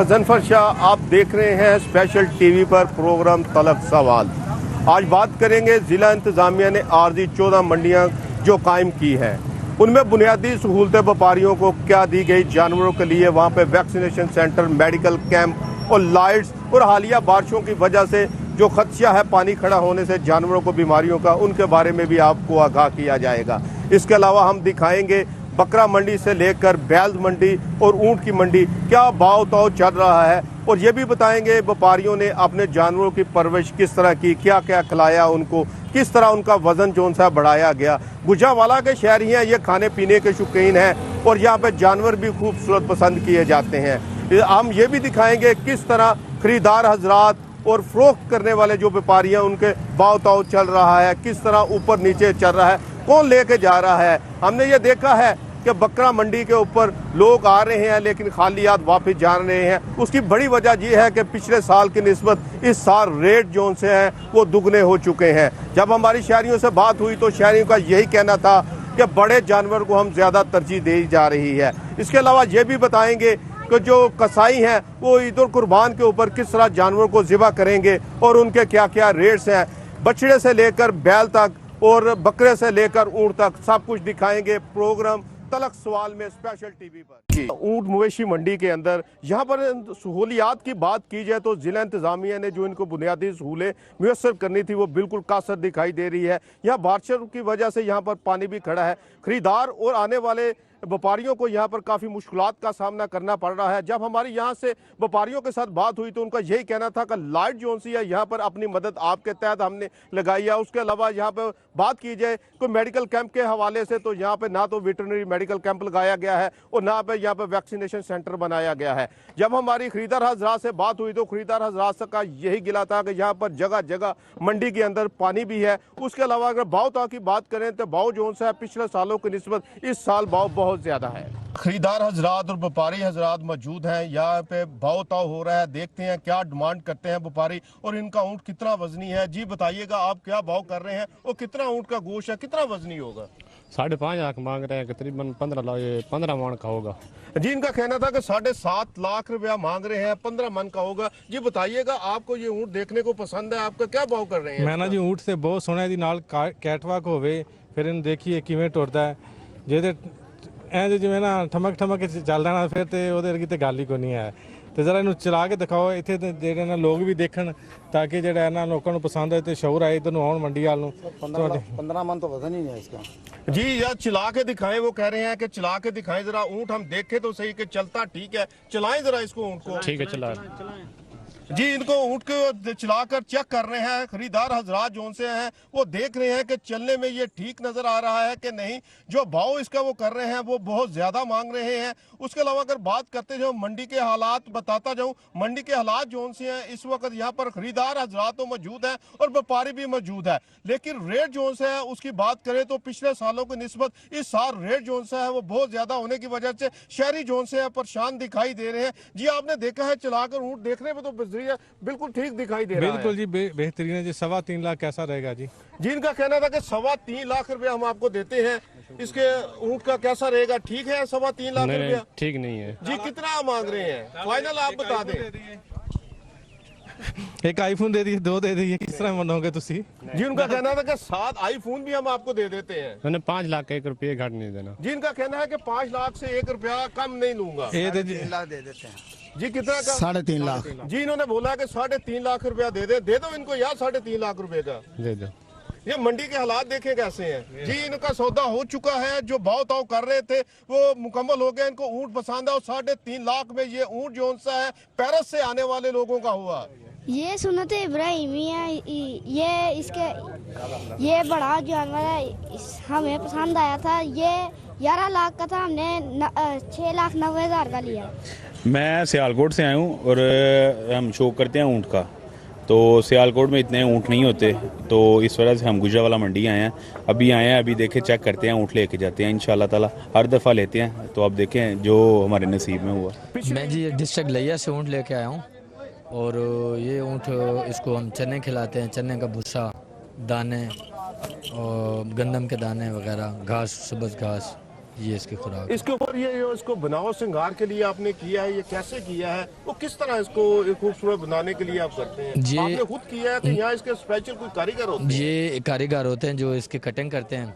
Janfar Shah, आप देख रहे हैं स्पेशल टीवी पर प्रोग्राम तलब सवाल। आज बात करेंगे जिला इंतजामिया ने आर्जी 14 मंडियां जो कायम की हैं, उनमें बुनियादी सहूलतें व्यापारियों को क्या दी गई, जानवरों के लिए वहां पे वैक्सीनेशन सेंटर, मेडिकल कैंप और लाइट्स, और हालिया बारिशों की वजह से जो खदशा है पानी खड़ा होने से जानवरों को बीमारियों का, उनके बारे में भी आपको आगाह किया जाएगा। इसके अलावा हम दिखाएंगे बकरा मंडी से लेकर बैल मंडी और ऊंट की मंडी क्या भाव ताव चल रहा है, और ये भी बताएंगे व्यापारियों ने अपने जानवरों की परवरिश किस तरह की, क्या क्या खिलाया उनको, किस तरह उनका वजन जो सा बढ़ाया गया। गुजरांवाला के शहरी हैं, ये खाने पीने के शौकीन हैं और यहाँ पे जानवर भी खूबसूरत पसंद किए जाते हैं। हम ये भी दिखाएंगे किस तरह खरीदार हजरात और फरोख्त करने वाले जो व्यापारी हैं उनके भाव ताव चल रहा है, किस तरह ऊपर नीचे चल रहा है, कौन लेके जा रहा है। हमने ये देखा है कि बकरा मंडी के ऊपर लोग आ रहे हैं लेकिन खालियात वापस जा रहे हैं। उसकी बड़ी वजह यह है कि पिछले साल की निस्बत इस साल रेट जो से हैं वो दुगने हो चुके हैं। जब हमारी शहरियों से बात हुई तो शहरियों का यही कहना था कि बड़े जानवर को हम ज़्यादा तरजीह दी जा रही है। इसके अलावा ये भी बताएंगे कि जो कसाई हैं वो ईद उल कुर्बान के ऊपर किस तरह जानवर को ज़िबा करेंगे और उनके क्या क्या रेट्स हैं, बछड़े से लेकर बैल तक और बकरे से लेकर ऊँट तक सब कुछ दिखाएंगे प्रोग्राम तलक सवाल में स्पेशल टीवी पर। ऊंट मवेशी मंडी के अंदर यहाँ पर सहूलियात की बात की जाए तो जिला इंतजामिया ने जो इनको बुनियादी सहूलें मुयसर करनी थी वो बिल्कुल कासर दिखाई दे रही है। यहाँ बारिशों की वजह से यहाँ पर पानी भी खड़ा है, खरीदार और आने वाले व्यापारियों को यहाँ पर काफ़ी मुश्किलात का सामना करना पड़ रहा है। जब हमारी यहाँ से व्यापारियों के साथ बात हुई तो उनका यही कहना था कि लाइट जो सी है यहाँ पर अपनी मदद आपके तहत हमने लगाई है। उसके अलावा यहाँ पर बात की जाए कोई मेडिकल कैंप के हवाले से तो यहाँ पे ना तो वेटरनरी मेडिकल कैंप लगाया गया है और ना पे यहाँ पे वैक्सीनेशन सेंटर बनाया गया है। जब हमारी खरीदार हजरात से बात हुई तो खरीदार हजरात का यही गिला था कि यहाँ पर जगह जगह मंडी के अंदर पानी भी है। उसके अलावा अगर भाव ताव की बात करें तो भाव जो सा है पिछले सालों की निस्बत इस साल भाव बहुत ज्यादा है। खरीदार हजरात और व्यापारी हजरात मौजूद हैं, यहाँ पे भाव ताव हो रहा है। देखते हैं क्या डिमांड करते हैं व्यापारी और इनका ऊँट कितना वजनी है। जी बताइएगा आप क्या भाव कर रहे हैं और कितना ऊँट का गोश्त है, कितना वजनी होगा? 5.5 लाख मांग रहे हैं, तकरीबन 15 मन का होगा। जी इनका कहना था कि 7.5 लाख रुपया मांग रहे हैं, 15 मन का होगा। जी बताइएगा आपको ये ऊँट देखने को पसंद है, आपका क्या भाव कर रहे हैं? मैं ना जी ऊँट से बहुत सोना दी नाल कैटवाक होवे, फिर इन देखिए किवें टुरदा है जे ਐ ਜਿਵੇਂ ਨਾ ਠਮਕ ਠਮਕ ਚੱਲਦਾ ਨਾ ਫਿਰ ਤੇ ਉਹਦੇ ਵਰਗੀ ਤੇ ਗੱਲ ਹੀ ਕੋਈ ਨਹੀਂ ਹੈ। ਤੇ ਜ਼ਰਾ ਇਹਨੂੰ ਚਲਾ ਕੇ ਦਿਖਾਓ ਇੱਥੇ ਤੇ ਜਿਹੜੇ ਨਾ ਲੋਕ ਵੀ ਦੇਖਣ ਤਾਂ ਕਿ ਜਿਹੜਾ ਇਹਨਾਂ ਲੋਕਾਂ ਨੂੰ ਪਸੰਦ ਆਏ ਤੇ ਸ਼ੌਰ ਆਏ ਇਧਰ ਨੂੰ ਆਉਣ ਮੰਡੀ ਵਾਲ ਨੂੰ। 15 मन तो वजन ही नहीं है इसका। जी यार चला के दिखाएं, वो कह रहे हैं कि चला के दिखाएं जरा ऊँट, हम देखें तो सही कि चलता ठीक है, चलाएं जरा इसको ऊँट को। ठीक है चला जी इनको ऊँट को चलाकर चेक कर रहे हैं। खरीदार हजरात जो से हैं वो देख रहे हैं कि चलने में ये ठीक नजर आ रहा है कि नहीं। जो भाव इसका वो कर रहे हैं वो बहुत ज्यादा मांग रहे हैं। उसके अलावा अगर बात करते जाओ मंडी के हालात बताता जाऊं, मंडी के हालात जो से हैं इस वक्त यहाँ पर खरीदार हजरात तो मौजूद हैं और व्यापारी भी मौजूद है, लेकिन रेट जो से है उसकी बात करें तो पिछले सालों की निस्बत इस साल रेट जो है वो बहुत ज्यादा होने की वजह से शहरी जो से परेशान दिखाई दे रहे हैं। जी आपने देखा है चलाकर ऊँट, देखने में तो बिल्कुल ठीक दिखाई दे रहा है। बिल्कुल जी बेहतरीन है जी। 3.25 लाख कैसा रहेगा जी? जी इनका कहना था कि 3.25 लाख रुपया हम आपको देते हैं, इसके ऊँट का कैसा रहेगा? ठीक है 3.25 लाख रुपया? ठीक नहीं है जी कितना मांग रहे हैं फाइनल आप बता दें। एक आईफोन दे दिए, 2 दे दिए, किस तरह मनोगे तुसी? जी उनका कहना था कि 7 आईफोन भी हम आपको दे देते हैं। मैंने 5 लाख का 1 रुपये घाट नहीं देना। जी इनका कहना है कि 5 लाख से 1 रुपया कम नहीं लूंगा। 3 लाख दे देते हैं। जी कितना का? 3.5 लाख। जी इन्होंने बोला कि 3.5 लाख रुपया दे दो इनको यार 3.5 लाख रुपए का दे दो। ये मंडी के हालात देखें कैसे हैं। जी इनका सौदा हो चुका है, जो भाव ताव कर रहे थे वो मुकम्मल हो गया। इनको ऊँट पसंद है और 3.5 लाख में ये ऊँट जो सा है पेरिस से आने वाले लोगों का हुआ। ये सुन्नत इब्राहिमी है, ये बड़ा जानवर है, हमें पसंद आया था। ये 11 लाख का था, हमने 6,90,000 का लिया। मैं सियालकोट से आया हूँ और हम शौक करते हैं ऊँट का, तो सियालकोट में इतने ऊँट नहीं होते, तो इस वजह से हम गुजरांवाला मंडी आए हैं। अभी आए हैं, अभी देखें चेक करते हैं, ऊँट लेके जाते हैं इंशाल्लाह ताला। हर दफ़ा लेते हैं, तो अब देखें जो हमारे नसीब में हुआ। मैं जी डिस्ट्रिक्ट लिया से ऊँट लेके आया हूँ और ये ऊँट इसको हम चने खिलाते हैं, चने का भूसा, दाने और गंदम के दाने वगैरह, घास, सब्ज़ घास ये इसकी खुराक। इसके ऊपर ये जो इसको बनाओ श्रृंगार के लिए आपने किया है, ये कैसे किया है, वो किस तरह इसको खूबसूरत बनाने के लिए आप करते हैं? ये आपने खुद किया है कि यहाँ इसके स्पेशल कोई कारीगर होते हैं? ये कारीगर होते हैं जो इसकी कटिंग करते हैं।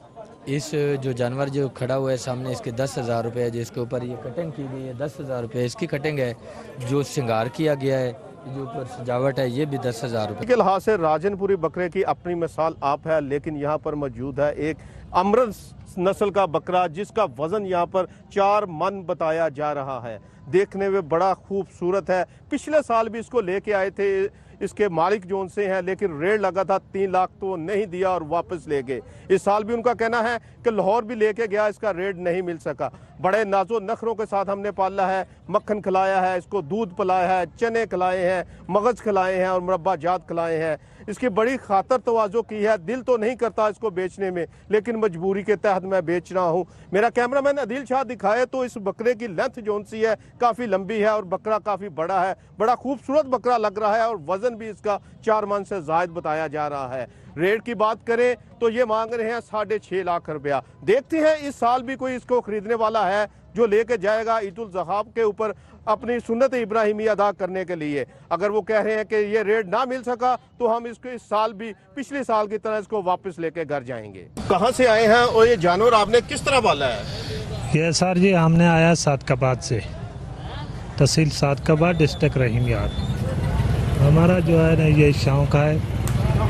इस जो जानवर जो खड़ा हुआ है सामने, इसके 10,000 रुपये है, जिसके ऊपर ये कटिंग की गई है 10,000 रुपये इसकी कटिंग है। जो श्रृंगार किया गया है, जो ऊपर सजावट है, ये भी 10,000 रुपये के लिहाज से राजनपुरी बकरे की अपनी मिसाल आप है, लेकिन यहाँ पर मौजूद है एक अमृत नस्ल का बकरा जिसका वजन यहाँ पर 4 मन बताया जा रहा है। देखने में बड़ा खूबसूरत है। पिछले साल भी इसको लेके आए थे इसके मालिक जोन से हैं, लेकिन रेट लगा था 3 लाख तो नहीं दिया और वापस ले गए। इस साल भी उनका कहना है कि लाहौर भी लेके गया, इसका रेट नहीं मिल सका। बड़े नाजो नखरों के साथ हमने पाला है, मक्खन खिलाया है, इसको दूध पिलाया है, चने खिलाए हैं, मगज खिलाए हैं और मुरब्बा जात खिलाए हैं। इसकी बड़ी खातर तवाज़ो की है। दिल तो नहीं करता इसको बेचने में, लेकिन मजबूरी के तहत मैं बेच रहा हूँ। मेरा कैमरामैन अदिल शाह दिखाए तो इस बकरे की लेंथ जोन सी है काफ़ी लंबी है और बकरा काफ़ी बड़ा है। बड़ा खूबसूरत बकरा लग रहा है और वजन भी इसका 4 मन से ज़ायद बताया जा रहा है। रेट की बात करें तो ये मांग रहे हैं 6.5 लाख रुपया। देखते हैं इस साल भी कोई इसको खरीदने वाला है जो लेके जाएगा ईद उल ज़ुहा के ऊपर अपनी सुन्नत इब्राहिमी अदा करने के लिए। अगर वो कह रहे हैं कि ये रेट ना मिल सका तो हम इसको इस साल भी पिछले साल की तरह इसको वापस लेके घर जाएंगे। कहाँ से आए हैं और ये जानवर आपने किस तरह पाला है? ये सर जी हमने आया सादकाबाद से, तहसील सादकाबाद, डिस्ट्रिक्ट रहीम यार। हमारा जो है ना ये शौक़ है,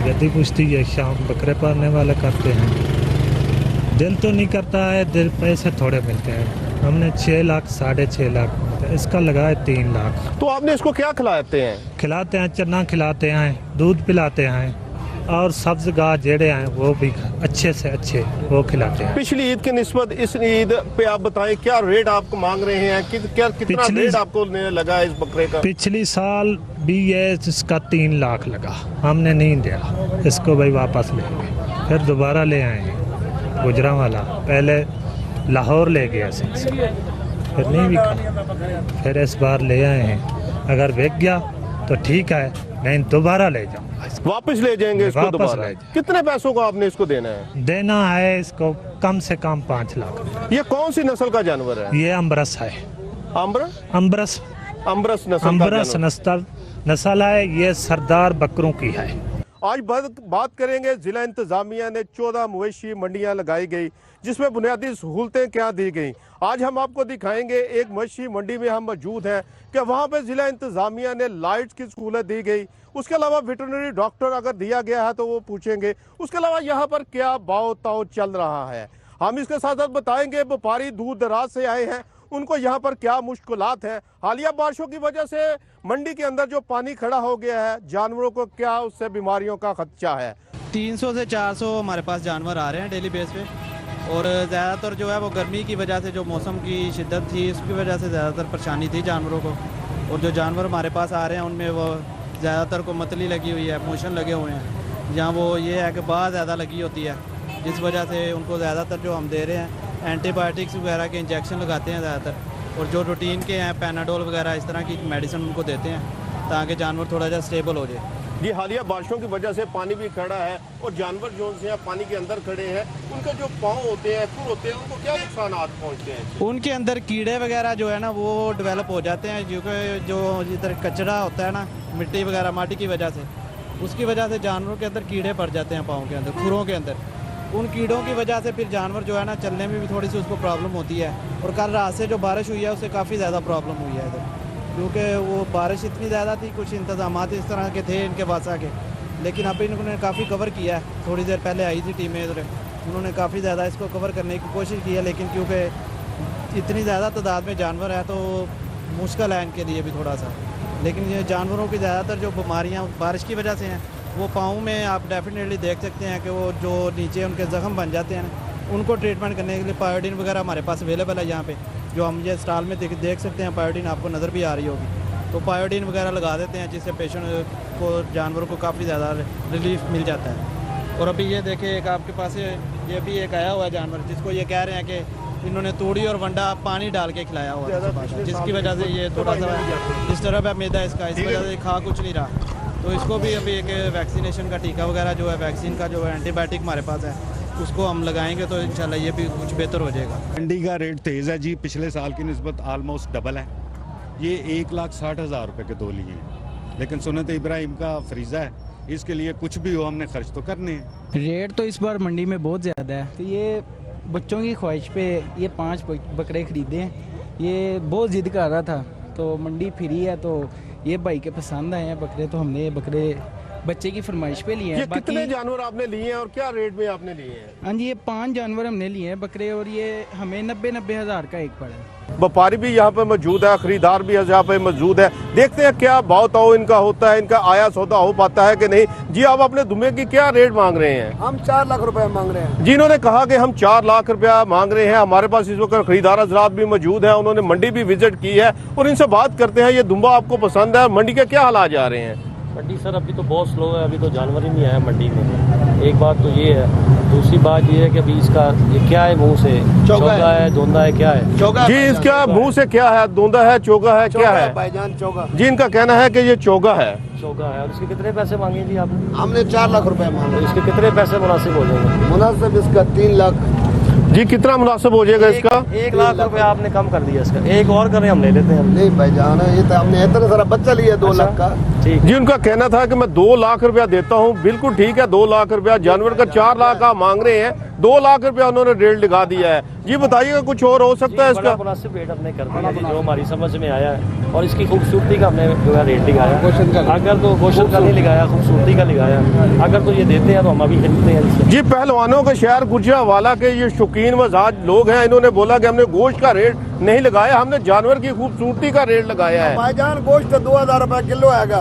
गद्दी कुश्ती ये शौक़ बकरे पालने वाले करते हैं। दिल तो नहीं करता है, दिल पैसे थोड़े मिलते हैं। हमने 6 लाख 6.5 लाख इसका लगाया 3 लाख। तो आपने इसको क्या खिलाते हैं? खिलाते हैं, चना खिलाते हैं, दूध पिलाते हैं और सब्ज गाह जेड़े हैं वो भी अच्छे से अच्छे वो खिलाते हैं। पिछली ईद की निस्बत इस ईद पे आप बताएं क्या रेट आपको मांग रहे हैं, कितना रेट आपको लगा इस बकरे का? पिछली साल भी ये इसका 3 लाख लगा, हमने नहीं दिया इसको, भाई वापस लेंगे। फिर दोबारा ले आएंगे गुजरांवाला, पहले लाहौर ले गया फिर नहीं बिका, फिर इस बार ले आए हैं। अगर बिक गया तो ठीक है, नहीं दोबारा ले जाऊंगा। वापस ले जाएंगे इसको दोबारा? कितने पैसों का आपने इसको देना है? देना है इसको कम से कम 5 लाख। ये कौन सी नस्ल का जानवर है? ये अम्बरस है। अम्बरस नस्ल है। ये सरदार बकरों की है। आज बात करेंगे, जिला इंतजामिया ने 14 मवेशी मंडियां लगाई गई जिसमें बुनियादी सहूलतें क्या दी गई। आज हम आपको दिखाएंगे एक मवेशी मंडी में हम मौजूद हैं कि वहां पे जिला इंतजामिया ने लाइट्स की सहूलत दी गई। उसके अलावा वेटरनरी डॉक्टर अगर दिया गया है तो वो पूछेंगे। उसके अलावा यहाँ पर क्या भाव ताव चल रहा है हम इसके साथ साथ बताएंगे। व्यापारी दूर दराज से आए हैं, उनको यहाँ पर क्या मुश्किलात हैं। हालिया बारिशों की वजह से मंडी के अंदर जो पानी खड़ा हो गया है, जानवरों को क्या उससे बीमारियों का खदशा है। 300 से 400 हमारे पास जानवर आ रहे हैं डेली बेस पे, और ज़्यादातर जो है वो गर्मी की वजह से, जो मौसम की शिद्दत थी उसकी वजह से ज़्यादातर परेशानी थी जानवरों को। और जो जानवर हमारे पास आ रहे हैं उनमें वो ज़्यादातर को मतली लगी हुई है, मोशन लगे हुए हैं, जहाँ वो ये है कि बात ज़्यादा लगी होती है, जिस वजह से उनको ज़्यादातर जो हम दे रहे हैं एंटीबायोटिक्स वगैरह के इंजेक्शन लगाते हैं ज़्यादातर, और जो रूटीन के हैं पैनाडोल वगैरह इस तरह की मेडिसिन उनको देते हैं ताकि जानवर थोड़ा सा स्टेबल हो जाए। ये हालिया बारिशों की वजह से पानी भी खड़ा है और जानवर जो से पानी के अंदर खड़े हैं, उनके जो पाँव होते हैं, खुर होते हैं, उनको क्या नुकसान पहुँचते हैं? उनके अंदर कीड़े वगैरह जो है ना वो डेवलप हो जाते हैं, क्योंकि जो इधर कचरा होता है ना, मिट्टी वगैरह माटी की वजह से, उसकी वजह से जानवरों के अंदर कीड़े पड़ जाते हैं पाँव के अंदर, खुरों के अंदर। उन कीड़ों की वजह से फिर जानवर जो है ना चलने में भी थोड़ी सी उसको प्रॉब्लम होती है। और कल रात से जो बारिश हुई है उससे काफ़ी ज़्यादा प्रॉब्लम हुई है इधर, क्योंकि वो बारिश इतनी ज़्यादा थी, कुछ इंतजाम इस तरह के थे इनके वासा के, लेकिन अभी इन्होंने काफ़ी कवर किया है। थोड़ी देर पहले आई थी टीमें इधर, उन्होंने काफ़ी ज़्यादा इसको कवर करने की कोशिश की है, लेकिन क्योंकि इतनी ज़्यादा तादाद में जानवर है तो मुश्किल है इनके लिए भी थोड़ा सा। लेकिन ये जानवरों की ज़्यादातर जो बीमारियाँ बारिश की वजह से हैं, वो पाँव में आप डेफिनेटली देख सकते हैं कि वो जो नीचे उनके ज़ख्म बन जाते हैं, उनको ट्रीटमेंट करने के लिए पायोडीन वगैरह हमारे पास अवेलेबल है यहाँ पे, जो हम ये स्टॉल में देख सकते हैं। पायोडीन आपको नज़र भी आ रही होगी, तो पायोडीन वगैरह लगा देते हैं जिससे पेशेंट को, जानवरों को काफ़ी ज़्यादा रिलीफ मिल जाता है। और अभी ये देखिए एक आपके पास ये भी एक आया हुआ है जानवर, जिसको ये कह रहे हैं कि इन्होंने तूड़ी और वंडा पानी डाल के खिलाया हुआ है, जिसकी वजह से ये थोड़ा सा डिस्टर्ब है मैदा इसका, इस वजह से खा कुछ नहीं रहा। तो इसको भी अभी एक वैक्सीनेशन का टीका वगैरह जो है, वैक्सीन का जो है एंटीबायोटिक हमारे पास है, उसको हम लगाएंगे तो इंशाल्लाह ये भी कुछ बेहतर हो जाएगा। मंडी का रेट तेज़ है जी, पिछले साल की निस्बत आलमोस्ट डबल है। ये 1,60,000 रुपये के 2 लिए हैं, लेकिन सुन्नत इब्राहिम का फरीज़ा है, इसके लिए कुछ भी हो हमने खर्च तो करने हैं। रेट तो इस बार मंडी में बहुत ज़्यादा है, तो ये बच्चों की ख्वाहिश पे ये 5 बकरे ख़रीदे हैं। ये बहुत ज़िद कर रहा था, तो मंडी फ्री है तो ये भाई के पसंद आए हैं बकरे, तो हमने ये बकरे बच्चे की फरमाइश पे लिए हैं। कितने जानवर आपने लिए हैं और क्या रेट में आपने लिए हैं? हाँ जी, ये 5 जानवर हमने लिए हैं बकरे, और ये हमें 90 हज़ार का एक पड़ा है। व्यापारी भी यहाँ पे मौजूद है, खरीदार भी यहाँ पे मौजूद है। देखते हैं क्या भाव ताव इनका होता है, इनका आया सौदा हो पाता है कि नहीं। जी, आप अपने दुम्बे की क्या रेट मांग रहे हैं? हम 4 लाख रुपए मांग रहे हैं। जिन्होंने कहा कि हम 4 लाख रुपया मांग रहे हैं। हमारे पास इस वक्त खरीदार हजरात भी मौजूद है, उन्होंने मंडी भी विजिट की है और इनसे बात करते हैं। ये दुम्बा आपको पसंद है? मंडी के क्या हालात जा रहे हैं? मंडी सर अभी तो बहुत स्लो है, अभी तो जानवर ही नहीं आया मंडी में। एक बात तो ये है, दूसरी बात ये है कि अभी इसका ये क्या है, मुंह से चौगा है, धोंदा है, क्या है? चौगा जी, इसका मुंह से क्या है? धोंदा है, चौगा है, क्या है भाईजान? चौगा जी, इनका कहना है कि ये चौगा है। चौगा है। और इसके कितने पैसे मांगे जी आपने? हमने 4 लाख रुपए मांगे। तो इसके कितने पैसे मुनासिब हो जाएंगे? मुनासिब इसका 3 लाख जी। कितना मुनासिब हो जाएगा इसका? 1 लाख रुपए आपने कम कर दिया इसका। एक और करें, हम ले लेते हैं। नहीं भाईजान, ये तो हमने इतना सारा बच्चा लिया 2 लाख का। ठीक जी, उनका कहना था कि मैं 2 लाख रुपया देता हूँ। बिल्कुल ठीक है, 2 लाख रुपया जानवर का 4 लाख आप मांग रहे हैं, 2 लाख रुपया उन्होंने रेट लगा दिया है। जी बताइएगा, कुछ और हो सकता है इसका? मुनासिब रेट हमने कर दिया जो हमारी समझ में आया है, और इसकी खूबसूरती का हमने जो है रेट लगाया। अगर तो गोश्त का नहीं लगाया, खूबसूरती का लगाया। अगर तो ये देते हैं तो हम अभी खरीदते हैं। जी, पहलवानों के शहर गुजरांवाला के ये शौकीन मजाज लोग हैं, इन्होंने बोला कि हमने गोश्त का रेट नहीं लगाया, हमने जानवर की खूबसूरती का रेट लगाया है। भाईजान गोश्त 2000 रुपए किलो आएगा,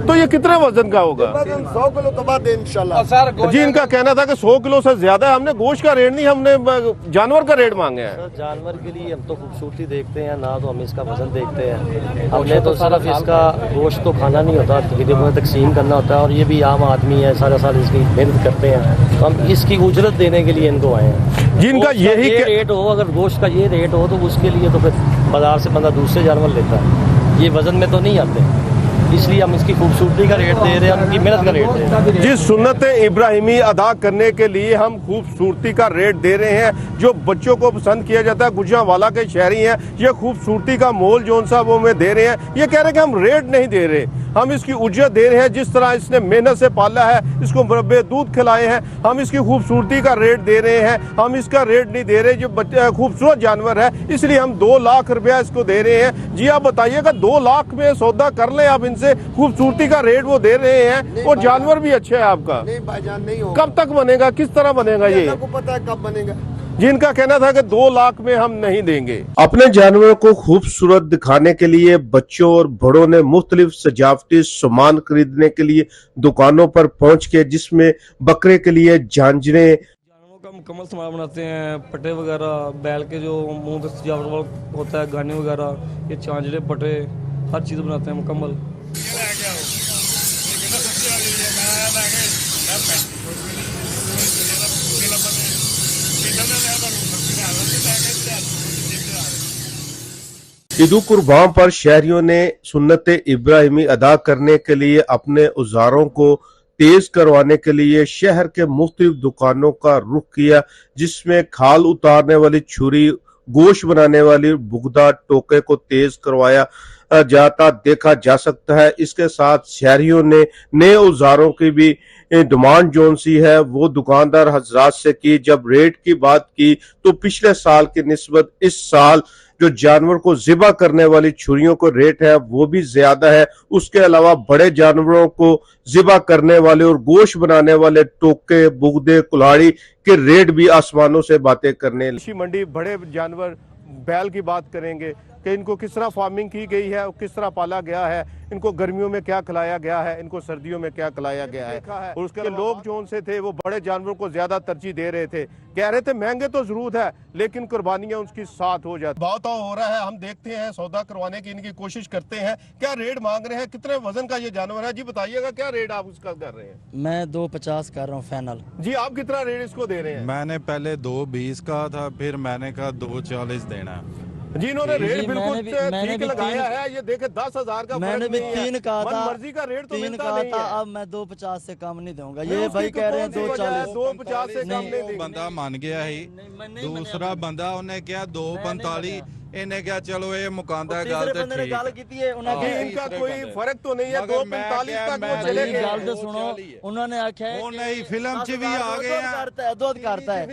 तो ये कितने वजन का होगा? 100 किलो तो बात है इंशाल्लाह। जी, इनका कहना था कि 100 किलो से ज्यादा है। हमने गोश्त का रेट नहीं, हमने जानवर का रेट मांगे हैं। सर जानवर के लिए हम तो खूबसूरती देखते हैं ना, तो हम इसका वजन देखते हैं। हमने तो सिर्फ इसका गोश्त तो खाना नहीं होता, तकसीम करना होता है। और ये भी आम आदमी है, सारा साल इसकी मेहनत करते हैं, तो हम इसकी उजरत देने के लिए इनको आए हैं। जिनका यही रेट हो, अगर गोश्त का ये रेट हो तो उसके लिए तो फिर बाजार से बंदा दूसरे जानवर लेता है, ये वजन में तो नहीं आते। इसलिए हम इसकी खूबसूरती का रेट दे रहे हैं, उनकी मेहनत का रेट दे रहे हैं। जिस सुन्नत इब्राहिमी अदा करने के लिए हम खूबसूरती का रेट दे रहे हैं, जो बच्चों को पसंद किया जाता है। गुजरांवाला के शहरी हैं, ये खूबसूरती का मोल जो सा वो में दे रहे हैं। ये कह रहे हैं कि हम रेट नहीं दे रहे, हम इसकी उजरत दे रहे हैं। जिस तरह इसने मेहनत से पाला है, इसको मुरब्बे दूध खिलाए हैं, हम इसकी खूबसूरती का रेट दे रहे हैं। हम इसका रेट नहीं दे रहे जो खूबसूरत जानवर है, इसलिए हम 2 लाख रुपया इसको दे रहे हैं। जी आप बताइएगा, 2 लाख में सौदा कर लें आप इनसे, खूबसूरती का रेट वो दे रहे हैं और जानवर भी अच्छा है आपका। नहीं भाईजान नहीं होगा। कब तक बनेगा, किस तरह बनेगा? ये को पता है कब बनेगा। जिनका कहना था कि 2 लाख में हम नहीं देंगे। अपने जानवरों को खूबसूरत दिखाने के लिए बच्चों और बड़ों ने मुख्तलिफ सजावटी सामान खरीदने के लिए दुकानों पर पहुंच के, जिसमें बकरे के लिए झांझरें, जानवरों का मुकम्मल सामान बनाते हैं, पटे वगैरह, बैल के जो मुंह पे सजावट होता है, गाने वगैरह, ये झांझरे, पटे, हर चीज़ बनाते हैं मुकम्मल। ईद कुर्बान पर शहरियों ने सुन्नत इब्राहिमी अदा करने के लिए अपने औजारों को तेज करवाने के लिए शहर के मुख्तलिफ दुकानों का रुख किया, जिसमें खाल उतारने वाली छुरी, गोश्त बनाने वाली बुगदा टोके को तेज करवाया जाता देखा जा सकता है। इसके साथ शहरियों ने नए औजारों की भी डिमांड जोन सी है वो दुकानदार हजरात से की। जब रेट की बात की तो पिछले साल की निस्बत इस साल जो जानवर को ज़िबा करने वाली छुरियों को रेट है वो भी ज्यादा है। उसके अलावा बड़े जानवरों को ज़िबा करने वाले और गोश्त बनाने वाले टोके, बुगदे, कुल्हाड़ी के रेट भी आसमानों से बातें करने। कृषि मंडी बड़े जानवर बैल की बात करेंगे कि इनको किस तरह फार्मिंग की गई है, किस तरह पाला गया है, इनको गर्मियों में क्या खिलाया गया है, इनको सर्दियों में क्या खिलाया गया है। और उसके लोग जो उनसे थे वो बड़े जानवरों को ज्यादा तरजीह दे रहे थे, कह रहे थे महंगे तो जरूर है लेकिन कुर्बानियां उसकी साथ हो जाती। भाव तो हो रहा है, हम देखते हैं, सौदा करवाने की इनकी कोशिश करते हैं। क्या रेट मांग रहे हैं, कितने वजन का ये जानवर है? जी बताइएगा, क्या रेट आप उसका कर रहे हैं? मैं 250 कर रहा हूँ फाइनल। जी आप कितना रेट इसको दे रहे हैं? मैंने पहले 220 का था, फिर मैंने कहा 240 देना है। जी इन्होंने रेट बिल्कुल मैंने ठीक भी लगाया है। ये देखे 10,000 का मैंने भी 3 कहा था, मर्जी का रेट तो 3 मिलता कहा नहीं था। है। अब मैं 250 से कम नहीं दूंगा। ये भाई कह रहे हैं 240। 250 से कम नहीं देंगे। बंदा मान गया ही, दूसरा बंदा उन्हें क्या 245 इन्हें क्या चलो ये मुकांदा गल ते ठीक गल कीती है उन्हें इनका कोई फर्क तो नहीं है। 245 तक वो चले गए। गल तो सुनो, उन्होंने आख्या वो नहीं फिल्म च भी आ गए हैं, दुध करता है।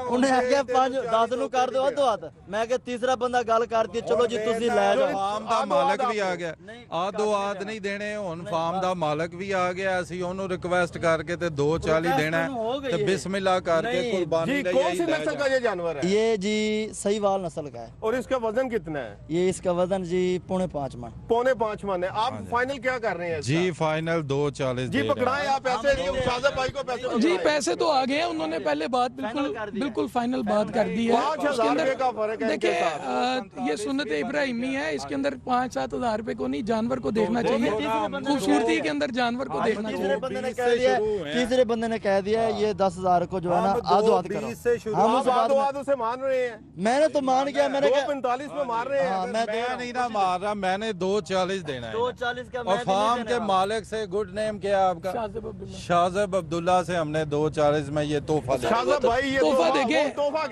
उन्हें आख्या 5-10 नु कर दो अद्धो हद। मैं क्या तीसरा बंदा गल करती चलो जी तुसी ले जाओ। फार्म दा मालक भी आ गया, आदो आद नहीं देने। हुन फार्म दा मालक भी आ गया, ਅਸੀਂ ਉਹਨੂੰ रिक्वेस्ट करके ते 240 देना है ते बिस्मिल्लाह करके कुर्बानी जी। कौन सी नस्ल का ये जानवर है? ये जी सहीवाल नस्ल का है। और इसका वजन कितना है? ये इसका वजन जी 4.5 मन। 4.5 मन है। आप फाइनल क्या कर रहे हैं जी? फाइनल 240 जी पकड़ाए आप पैसे। शाहज़ब भाई को पैसे जी पैसे तो आ गए हैं। उन्होंने पहले बात बिल्कुल फाइनल बात कर दी है। 5,000 रुपए का फर्क है। देखिए ये सुन्नत इब्राहिमी है, इसके अंदर 5-7 हज़ार रुपए को नहीं, जानवर को देखना चाहिए। खूबसूरती के अंदर जानवर को देखना चाहिए। तीसरे बंदे ने कह दिया ये 10,000 को जो है ना आधो आध करो। हम उसे मान रहे हैं। मैंने तो मान गया। मैंने 245 में मार रहे हैं। मैं नहीं ना मार रहा, मैंने 240 देना है। 240 का और फार्म के मालिक से गुड नेम क्या है आपका? शाहज़ब अब्दुल्ला से हमने 240 में ये तोहफा लिया। शाहज़ब भाई ये तोहफा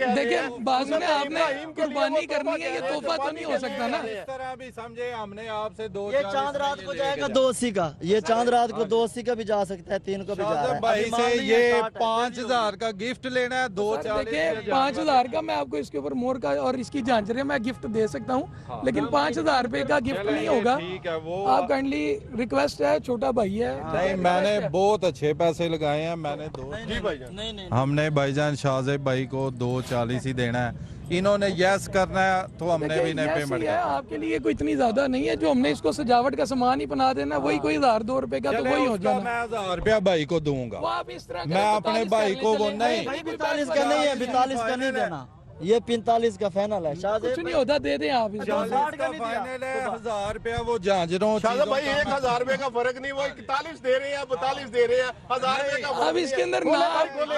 देखिए बाजू में आपने कुर्बानी करनी है, ये तोहफा तो नहीं हो सकता ना। इस तरह भी समझे हमने आपसे 240 ये चांद रात को जाएगा 280 का। ये चांद रात को 280 का भी जा सकता है, 3 को भी जा रहा है। भाई से ये 5,000 का गिफ्ट लेना है। 240 देखिए 5,000 का मैं आपको इसके ऊपर मोर का और इसकी झांझरें मैं गिफ्ट दे सकता हूँ, लेकिन 5,000 रुपए का गिफ्ट नहीं होगा। ठीक है, वो आप काइंडली रिक्वेस्ट है, छोटा भाई है। नहीं मैंने बहुत अच्छे पैसे लगाए हैं। मैंने हमने भाईजान शाहज़ब भाई को 240 ही देना है। इन्होंने यस करना है तो हमने भी नहीं पेमेंट है। आपके लिए कोई इतनी ज्यादा नहीं है। जो हमने इसको सजावट का सामान ही बना देना, वही कोई 1,000-2 रुपए का तो वही हो जाना। मैं 1,000 रुपया भाई को दूंगा। आप इस तरह मैं अपने भाई को वो नहीं 42 का नहीं है, 42 का नहीं देना। ये 45 का फाइनल है। कुछ नहीं होता, दे दें आप। 60 का फाइनल है। 1,000 रुपया वो झांझरों। शाहज़ब भाई 1,000 रुपए का फर्क नहीं, वो 41 दे रहे हैं, 42 दे रहे हैं। 1,000 रुपए का अब इसके अंदर ना आप बोले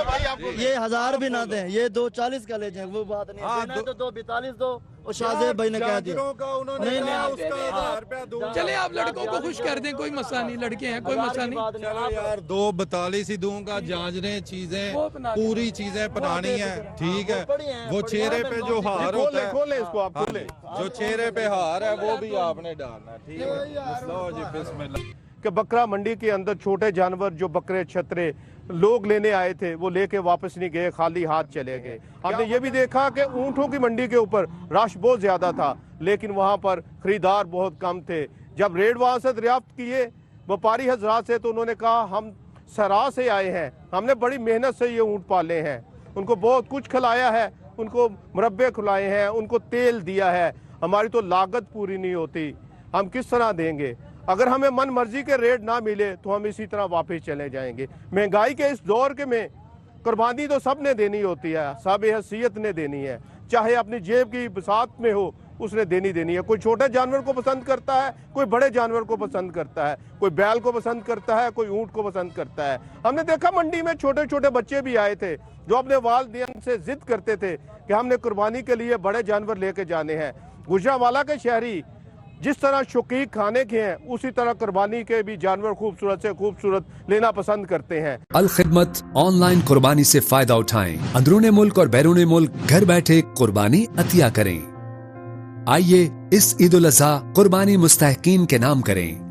भाई। आप ये 1,000 भी ना दें, ये 240 का ले जाए, वो बात नहीं है। तो 242 दो। और शाहज़ब भाई ने कह दिया चले आप लड़कों को खुश कर दें, कोई मसला नहीं। लड़के हैं, कोई मसला नहीं। चलो यार 242 ही दूंगा। झांझरें चीजें पूरी चीजें पुरानी है, ठीक है। वो चेहरे पे जो हार होता है, खोले इसको आप खोले। जो चेहरे पे हार है वो भी आपने डालना है, ठीक है। लो जी बिस्मिल्लाह। कि बकरा मंडी के अंदर छोटे जानवर जो बकरे छतरे लोग लेने आए थे वो लेके वापस नहीं गए, खाली हाथ चले गए। हमने ये भी देखा कि ऊँटों की मंडी के ऊपर रश बहुत ज़्यादा था, लेकिन वहाँ पर खरीदार बहुत कम थे। जब रेट वहाँ से दरियाफ्त किए व्यापारी हजरात से, तो उन्होंने कहा हम सरा से आए हैं, हमने बड़ी मेहनत से ये ऊँट पाले हैं, उनको बहुत कुछ खिलाया है, उनको मुरब्बे खिलाए हैं, उनको तेल दिया है, हमारी तो लागत पूरी नहीं होती, हम किस तरह देंगे? अगर हमें मन मर्जी के रेट ना मिले तो हम इसी तरह वापस चले जाएंगे। महंगाई के इस दौर के में कुर्बानी तो सब ने देनी होती है, सब हैसियत ने देनी है, चाहे अपनी जेब की बसात में हो उसने देनी है। कोई छोटे जानवर को पसंद करता है, कोई बड़े जानवर को पसंद करता है, कोई बैल को पसंद करता है, कोई ऊँट को पसंद करता है। हमने देखा मंडी में छोटे छोटे बच्चे भी आए थे जो अपने वालिदैन से जिद करते थे कि हमने कुर्बानी के लिए बड़े जानवर लेके जाने हैं। गुजरांवाला के शहरी जिस तरह शौकीन खाने के हैं, उसी तरह कुर्बानी के भी जानवर खूबसूरत से खूबसूरत लेना पसंद करते हैं। अल खिदमत ऑनलाइन कुर्बानी से फायदा उठाएं। अंदरूनी मुल्क और बैरूनी मुल्क घर बैठे कुर्बानी अतिया करें। आइए इस ईद उल अज़हा कुर्बानी मुस्तहिकीन के नाम करें।